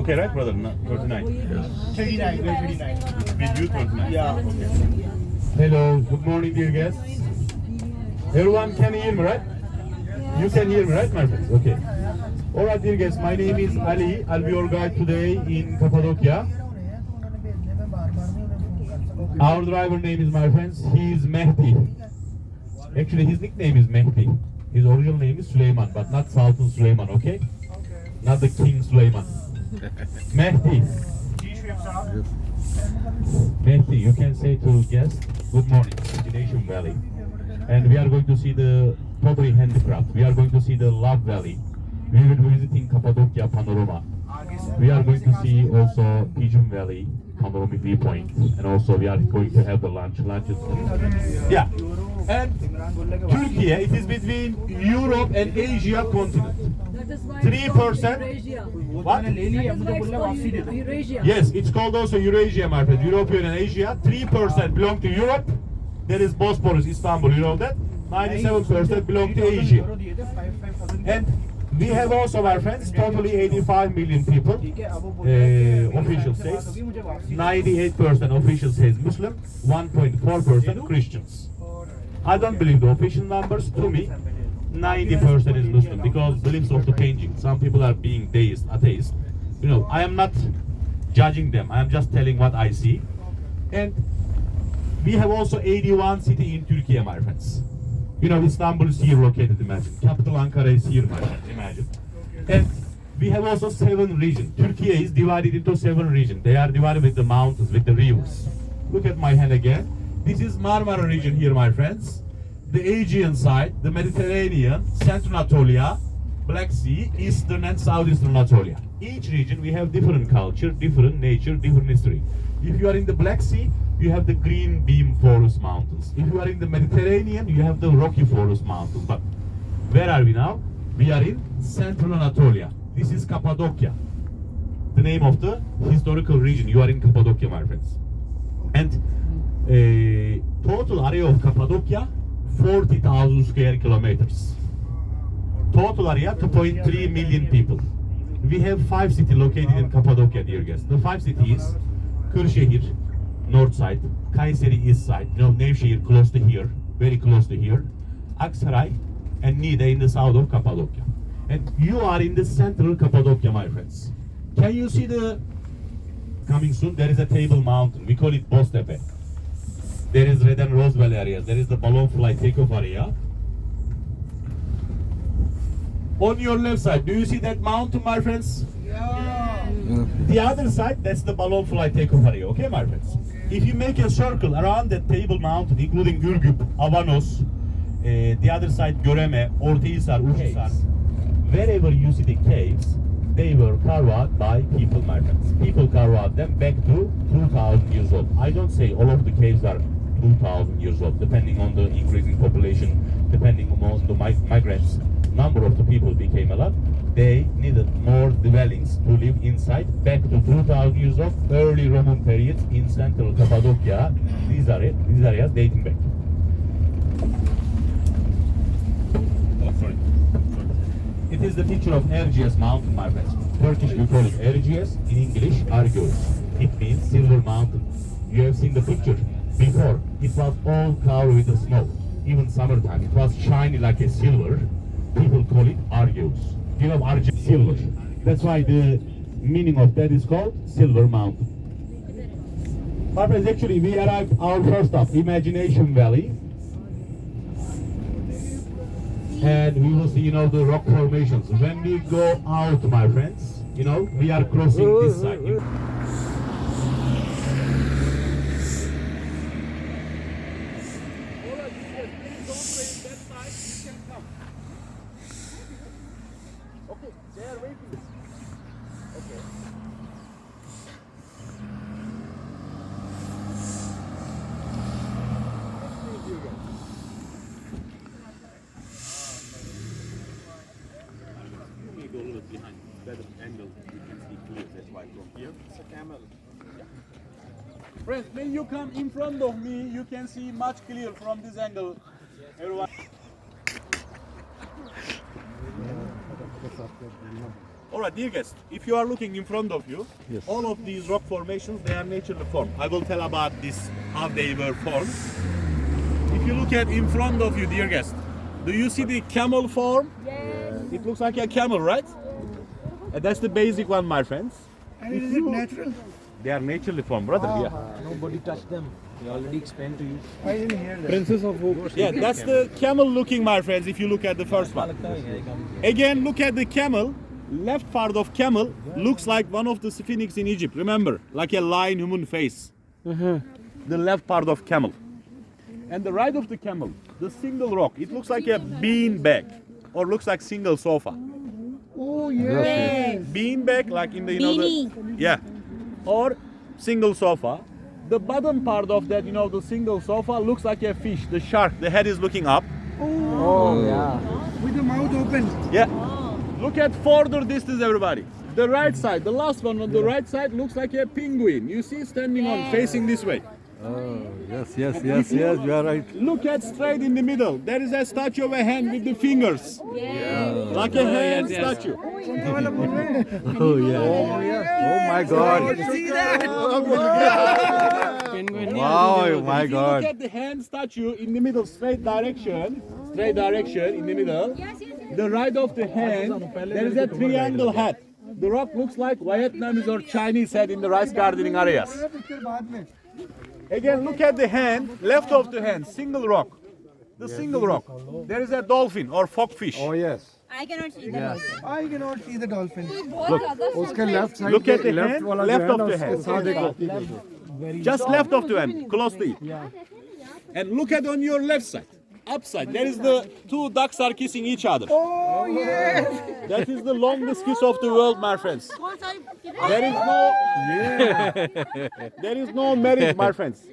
Okay, right, brother? 39. Yes. 39, we're 39. With you 39. Yeah. Okay. Hello, good morning, dear guests. Everyone can hear me, right? You can hear me, right, my friends? Okay. All right, dear guests, my name is Ali. I'll be your guide today in Cappadocia. Our driver name is, my friends, he is Mehdi. Actually, his nickname is Mehdi. His original name is Süleyman, but not Sultan Süleyman, okay? Not the King Süleyman. Mehdi. Mehdi, you can say to guests, good morning, Destination Valley. And we are going to see the pottery handicraft. We are going to see the Love Valley. We will be visiting Cappadocia Panorama. We are going to see also Pigeon Valley, panoramic viewpoint, and also we are going to have the lunch. Lunch is yeah. And Turkey, it is between Europe and Asia continent. 3%. What? Yes, it's called also Eurasia, my friend. European and Asia. 3% belong to Europe. That is Bosporus, Istanbul. You know that. 97% belong to Asia. And we have also, my friends, totally 85 million people. Official says 98% official says Muslim, 1.4% Christians. I don't believe the official numbers. To me, 90% is Muslim because beliefs of the painting. Some people are being deist, atheist. You know, I am not judging them. I am just telling what I see. And we have also 81 cities in Turkey, my friends. You know, Istanbul is here located, imagine. Capital Ankara is here, my friends, imagine. And we have also 7 regions. Turkey is divided into 7 regions. They are divided with the mountains, with the rivers. Look at my hand again. This is Marmara region here, my friends. The Aegean side, the Mediterranean, Central Anatolia, Black Sea, Eastern and Southeastern Anatolia. Each region we have different culture, different nature, different history. If you are in the Black Sea, you have the green beam forest mountains. If you are in the Mediterranean, you have the rocky forest mountains. But where are we now? We are in Central Anatolia. This is Cappadocia, the name of the historical region. You are in Cappadocia, my friends. And total area of Cappadocia, 40,000 square kilometers. Total area, 2.3 million people. We have 5 cities located in Cappadocia, dear guests. The 5 cities, Kırşehir, north side, Kayseri east side, you know, Nevşehir close to here, very close to here, Aksaray and Niğde in the south of Cappadocia. And you are in the central Cappadocia, my friends. Can you see the, coming soon, there is a table mountain, we call it Boztepe. There is red and rose valley areas, there is the balloon flight takeoff area. On your left side, do you see that mountain, my friends? Yeah. The other side, that's the balloon flight takeoff area, okay, my friends? If you make a circle around that table mountain, including Ürgüp, Avanos, the other side, Göreme, Ortahisar, Uşhisar, wherever you see the caves, they were carved out by people, my friends. People carved out them back to 2,000 years old. I don't say all of the caves are 2,000 years old, depending on the increasing population, depending on the migrants. Number of the people became a lot. They needed more dwellings to live inside. Back to 2,000 years of early Roman periods in central Cappadocia. These areas dating back. Oh, sorry. It is the picture of Erciyes mountain, my friends. Turkish we call it Erciyes, in English Argos. It means silver mountain. You have seen the picture before. It was all covered with the snow. Even summertime, it was shiny like a silver. People call it Argos. You know, Argos, silver. That's why the meaning of that is called Silver Mountain. My friends, actually, we arrived our first stop, Imagination Valley. And we will see, you know, the rock formations. When we go out, my friends, you know, we are crossing this side. Behind better angle, you can see clear. That's why from here. It's a camel. Yeah. Friends, when you come in front of me, you can see much clear from this angle. Everyone. Alright, dear guests, if you are looking in front of you, all of these rock formations, they are naturally formed. I will tell about this, how they were formed. If you look at in front of you, dear guest, do you see the camel form? Yes. It looks like a camel, right? And that's the basic one, my friends. And is it natural? They are naturally formed, brother. Yeah. Nobody touched them. They already explained to you. I didn't hear that. Princess of Hope. Yeah, that's the camel looking, my friends, if you look at the first one. Again, look at the camel. Left part of camel looks like one of the sphinx in Egypt. Remember, like a lion human face. The left part of camel. And the right of the camel, the single rock, it looks like a bean bag or looks like single sofa. Oh yes. Bean bag, like in the yeah, or single sofa. The bottom part of that, the single sofa looks like a fish. The shark, the head is looking up. Oh, yeah. with the mouth open. Yeah. Look at further distance, everybody. The right side, the last one on the right side looks like a penguin. You see, standing on, facing this way. Oh, yes, you are right. Look at straight in the middle. There is a statue of a hand with the fingers. Like a hand statue. Oh, yeah. Oh, my God. See that? Wow, my If you God. look at the hand statue in the middle, straight direction in the middle. The right of the hand, there is a triangle hat. The rock looks like Vietnamese or Chinese head in the rice gardening areas. Again, look at the hand, left of the hand, single rock. The single rock. There is a dolphin or fogfish. Oh, yes. I cannot see that. I cannot see the dolphin. उसके left side Look at the left hand, वाला left जो है of ना, the उसके hand. साथ देखो. Just left of the hand, close to it. And look at on your left side, upside. There is the two ducks are kissing each other. Oh yes. That is the longest kiss of the world, my friends. There is no marriage, my friends.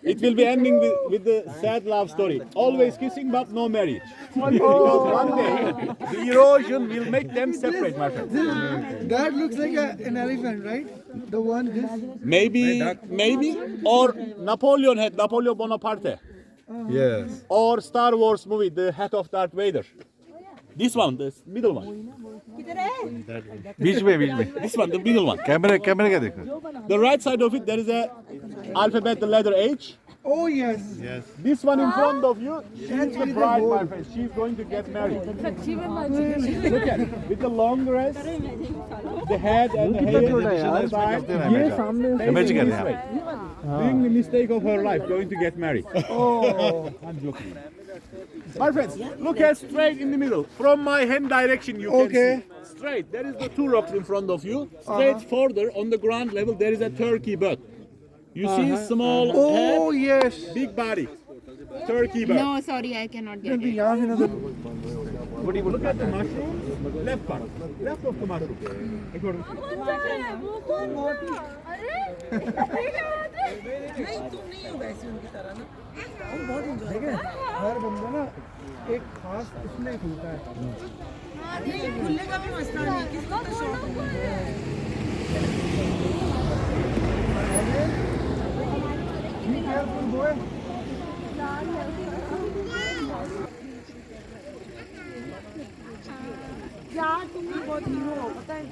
It will be ending with the sad love story. Always kissing, but no marriage. Because one day the erosion will make them separate, my friends. That looks like an elephant, right? The one this. Maybe, or Napoleon Bonaparte, Yes. or Star Wars movie, the hat of Darth Vader. This one, the middle one. बीच में. This one, the middle one. कैमरे क्या देखो. The right side of it, there is a alphabet, the letter H. Oh yes. This one in front of you, she is the bride, my friend. She is going to get married. Look at it, with the long dress, the head and the hair side, facing this way. Doing the mistake of her life, going to get married. Oh, I'm joking. My friends, look at straight in the middle. From my hand direction, you can see. Straight, there is the two rocks in front of you. Straight further, on the ground level, there is a turkey bird. You see small head, Oh yes. big body. Turkey bird. No, sorry, I cannot get it. यहाँ से नजर. Look at the mushroom. Left part. Left of the mushroom. According to हर बंदा ना एक खास उसमें खुलता है. Be careful, boy. यार तुम भी बहुत हीरो हो पता है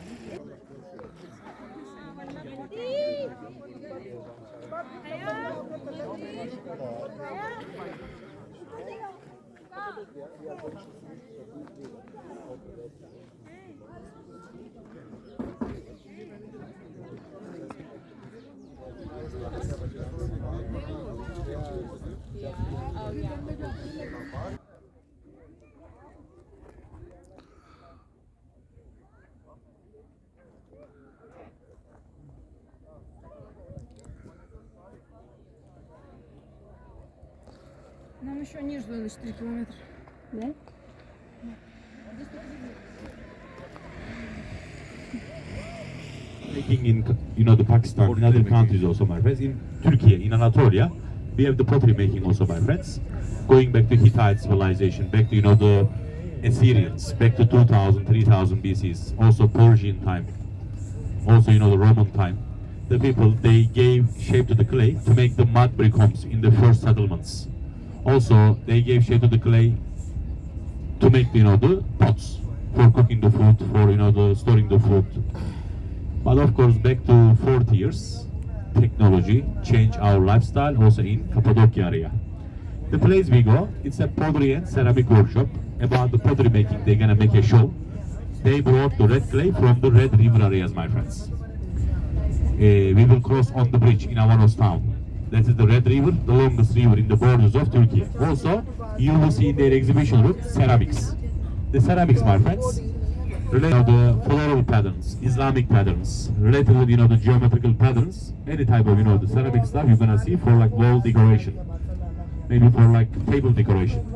Нам еще ниже надо 4 километра. Да? Making in the Pakistan, in other countries also, my friends. In Turkey, in Anatolia, we have the pottery making also, my friends. Going back to Hittite civilization, back to the Assyrians, back to 2000, 3000 BCs, also Persian time, also the Roman time. The people, they gave shape to the clay to make the mud brick homes in the first settlements. Also, they gave shape to the clay to make the pots for cooking the food, for the storing the food. But of course, back to 40 years, technology changed our lifestyle also in Cappadocia area. The place we go, it's a pottery and ceramic workshop. About the pottery making, they're gonna make a show. They brought the red clay from the Red River areas, my friends. We will cross on the bridge in Avanos town. That is the Red River, the longest river in the borders of Turkey. Also, you will see in their exhibition room ceramics. The ceramics, my friends, related to the floral patterns, Islamic patterns, related to the geometrical patterns, any type of the ceramic stuff you're gonna see for like wall decoration, maybe for like table decoration.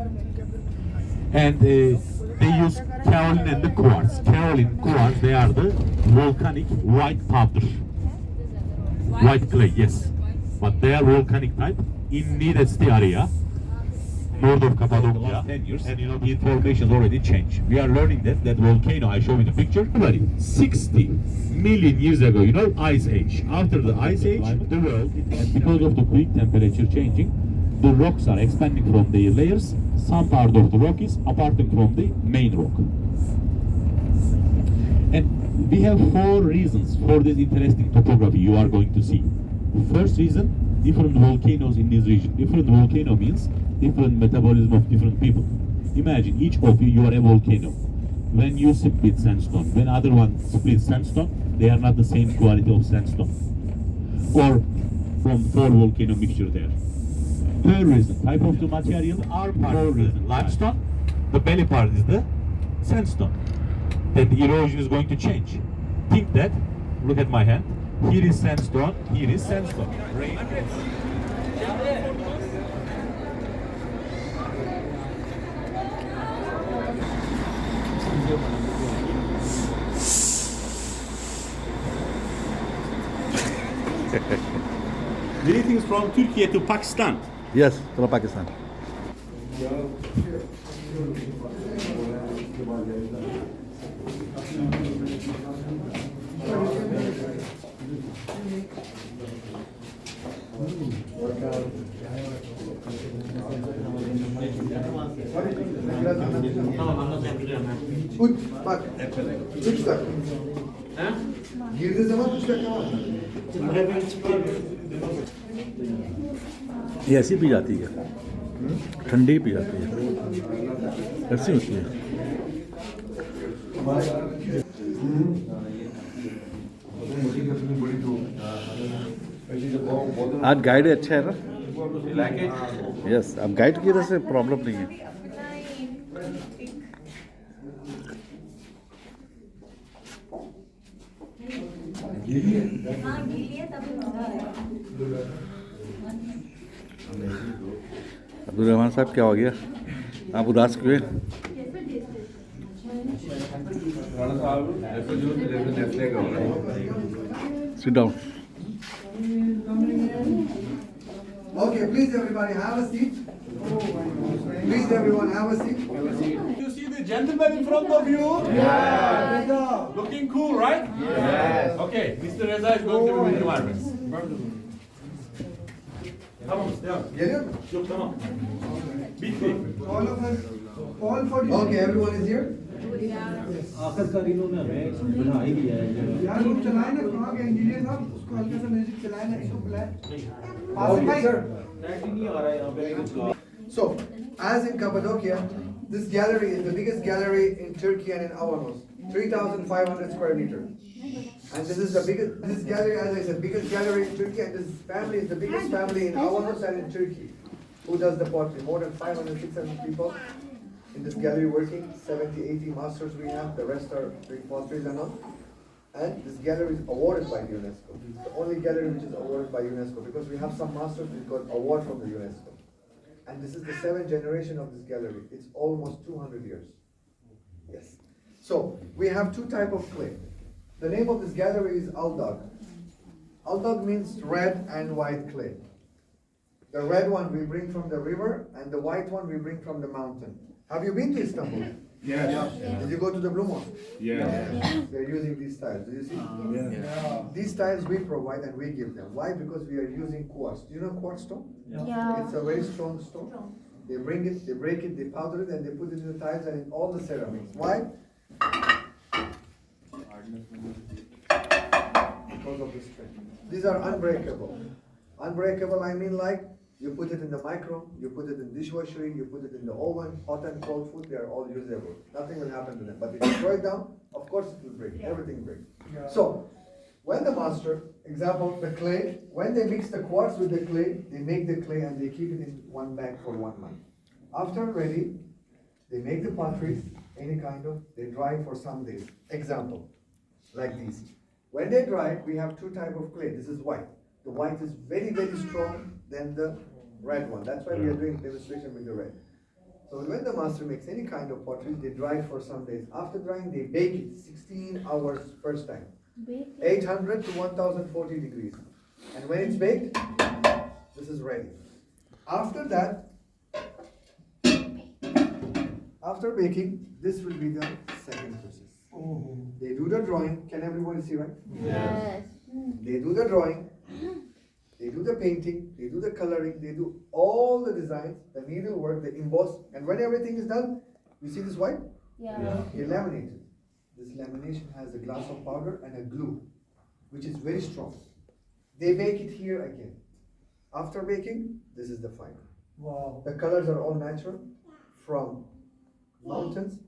And they use kaolin and the quartz. Kaolin, quartz, they are the volcanic white powder. White clay, yes. But they are volcanic type in Nidesti area, north of Cappadocia, 10 years, and the information already changed. We are learning that volcano, I show you the picture, 60 million years ago, ice age. After the ice age, the world, and because of the quick temperature changing, the rocks are expanding from their layers. Some part of the rock is aparting from the main rock. And we have 4 reasons for this interesting topography you are going to see. First reason, different volcanoes in this region. Different volcano means different metabolism of different people. Imagine each of you are a volcano. When you split sandstone, when other one splits sandstone, they are not the same quality of sandstone. Or from 4 volcano mixture there. Third reason, type of the material are part. Fourth reason, limestone. The belly part is the sandstone. Then the erosion is going to change. Think that, look at my hand. Here is sandstone, here is sandstone. Rain. Greetings from Turkey to Pakistan. Yes, from Pakistan. Uç bak. 3 dakika. Girdiği zaman 3 dakika var. ये ऐसी P जाती है, ठंडी P जाती है, ऐसी होती है। आज गाइड अच्छा है ना? यस, अब गाइड की वजह से प्रॉब्लम नहीं है। अब्दुल रहमान साहब, क्या हो गया? आप उदास क्यों हैं? Sit down. Okay, please everybody have a seat. Please everyone have a seat. You see the gentleman in front of you? Yes. Looking cool, right? Yes. Okay, Mr. Reza is going to be with you, my friends. Tamam, devam. Geliyor mu? Yok, tamam. Bitti. All of us, all for you. Okay, everyone is here. आखिरकार इन्होंने हमें बना ही दिया है। यार वो चलाए ना, कहाँ गए इंजीनियर साहब? उसको हल्का सा म्यूजिक चलाए ना, इसको बुलाए। Okay, sir. नहीं आ रहा है यहाँ पे। So, as in Cappadocia, this gallery is the biggest gallery in Turkey and in Avanos, 3,500 square meters. And this is the biggest, this gallery, as I said, biggest gallery in Turkey, and this family is the biggest family in Avanos and in Turkey. Who does the pottery? More than 500, 600 people in this gallery working, 70, 80 masters we have, the rest are doing potteries and all. And this gallery is awarded by UNESCO. It's the only gallery which is awarded by UNESCO, because we have some masters who got award from the UNESCO. And this is the 7th generation of this gallery. It's almost 200 years. Yes. So, we have 2 types of clay. The name of this gallery is Aldag. Aldag means red and white clay. The red one we bring from the river, and the white one we bring from the mountain. Have you been to Istanbul? Yes. Did you go to the Blue Mosque? Yes. They're using these tiles. Do you see? These tiles we provide and we give them. Why? Because we are using quartz. Do you know quartz stone? Yeah. It's a very strong stone. They bring it, they break it, they powder it, and they put it in the tiles and in all the ceramics. Why? Because of this strength. These are unbreakable. Unbreakable, I mean like, you put it in the micro, you put it in dishwasher, you put it in the oven, hot and cold food, they are all usable. Nothing will happen to them. But if you throw it down, of course it will break. Everything breaks. So, when the master, example, the clay, when they mix the quartz with the clay, they make the clay and they keep it in one bag for 1 month. After ready, they make the pottery, any kind of, they dry for some days. Example, like these. When they dry, we have two types of clay. This is white. The white is very, very strong than the red one. That's why we are doing demonstration with the red. So when the master makes any kind of pottery, they dry it for some days. After drying, they bake it 16 hours first time. 800 to 1040 degrees. And when it's baked, this is ready. After that, after baking, this will be the second process. They do the drawing. Can everybody see, right? Yes. They do the drawing, they do the painting, they do the coloring, they do all the designs, the needlework, the emboss, and when everything is done, you see this white? Yeah. They laminate it. This lamination has a glass of powder and a glue, which is very strong. They bake it here again. After baking, this is the final. Wow. The colors are all natural from mountains.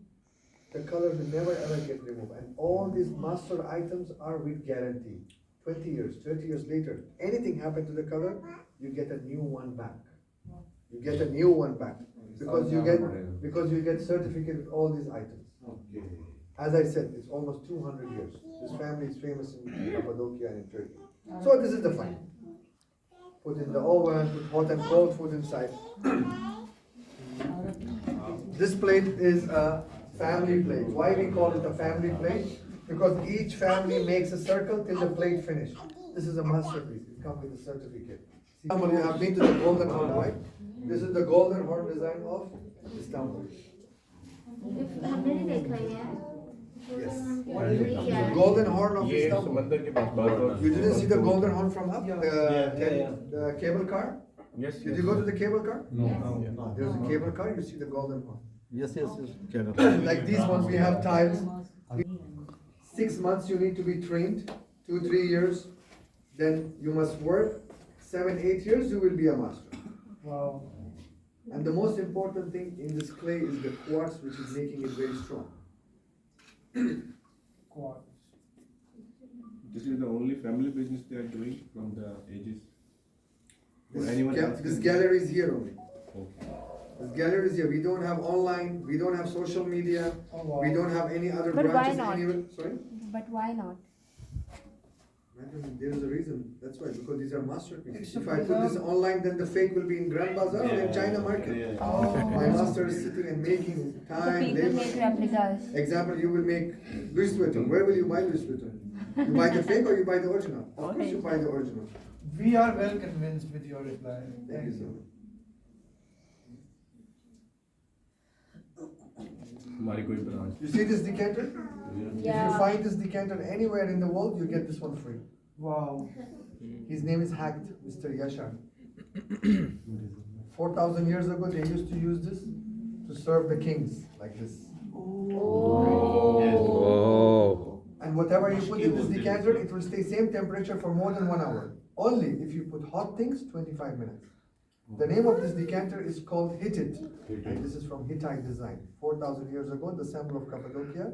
The colors will never ever get removed. And all these master items are with guarantee. 20 years, 30 years later, anything happened to the color, you get a new one back. You get a new one back. Because you get certificate with all these items. As I said, it's almost 200 years. This family is famous in Cappadocia and in Turkey. So this is the final. Put in the oven, put hot and cold food inside. This plate is a family plate. Why we call it a family plate? Because each family makes a circle till the plate finished. This is a masterpiece. It comes with a certificate. Istanbul, you have been to the Golden Horn, right? This is the Golden Horn design of Istanbul. Yes. The Golden Horn of Istanbul. You didn't see the Golden Horn from up? The cable car? Yes. Did you go to the cable car? No. There's a cable car, you see the Golden Horn. Yes. Like these ones, we have tiles. 6 months you need to be trained, 2-3 years, then you must work, 7-8 years you will be a master. Wow. And the most important thing in this clay is the quartz, which is making it very strong. Quartz. This is the only family business they are doing from the ages. This gallery is here only. Okay. This gallery is here. We don't have online, we don't have social media, Oh, wow. we don't have any other But why branches not? anywhere. Sorry? But why not? Madam, there is a reason. That's why, because these are masterpieces. It's If I put this online, then the fake will be in Grand Bazaar or in China market. My master is sitting and making So time, people labor. make replicas. Example, you will make Louis Vuitton. Where will you buy Louis Vuitton? You buy the fake or you buy the original? Of course you buy the original. We are well convinced with your reply. Thank you so much. हमारी कोई branch. You see this decanter? If you find this decanter anywhere in the world, you get this one free. Wow. His name is Hacked, Mr. Yashar. 4,000 years ago, they used to use this to serve the kings, like this. Oh. And whatever you put in this decanter, it will stay same temperature for more than 1 hour. Only if you put hot things, 25 minutes. The name of this decanter is called Hittite, and this is from Hittite design. 4,000 years ago, the symbol of Cappadocia.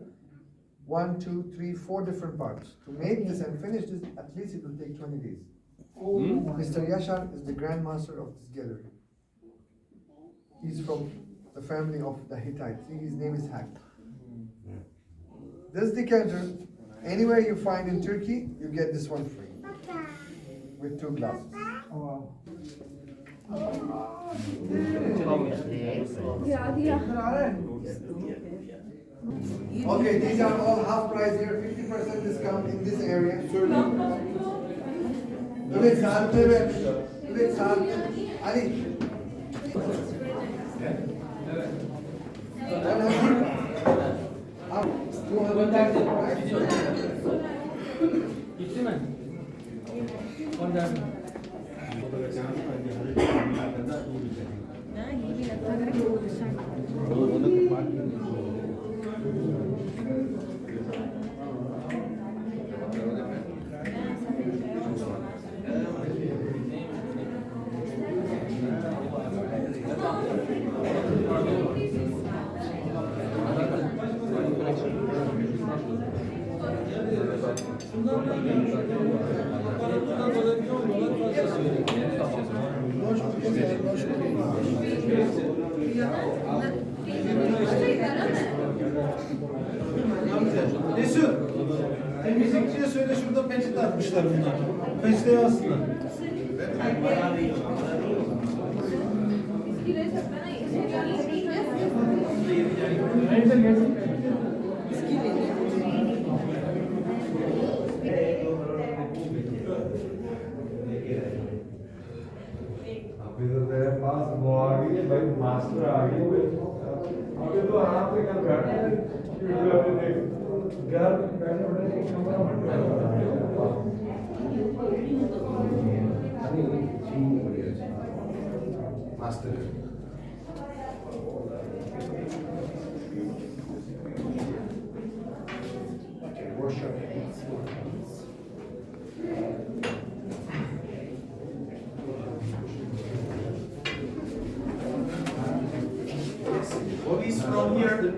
1, 2, 3, 4 different parts. To make this and finish this, at least it will take 20 days. Mr. Yashar is the Grand Master of this gallery. He's from the family of the Hittites. See, his name is Hak. This decanter, anywhere you find in Turkey, you get this one free. With 2 glasses. Oh, wow. Okay, these are all half price here, 50% discount in this area. Evet, saat evet. Evet, saat. Ali. Mesut, temizlikçiye söyle şurada peçete atmışlar bunlar. Peçeteye alsınlar. अभी तो तेरे पास वो आ गई है भाई master आ गई है अभी तो आराम से घर बैठे हैं घर बैठे बैठे master okay worship What is from here?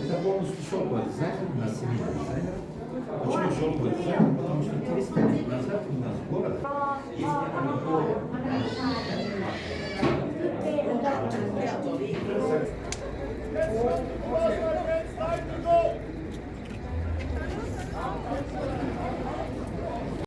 Это полностью шел обязательно на семью. Почему шел обязательно? Потому что 300 лет назад у нас город, если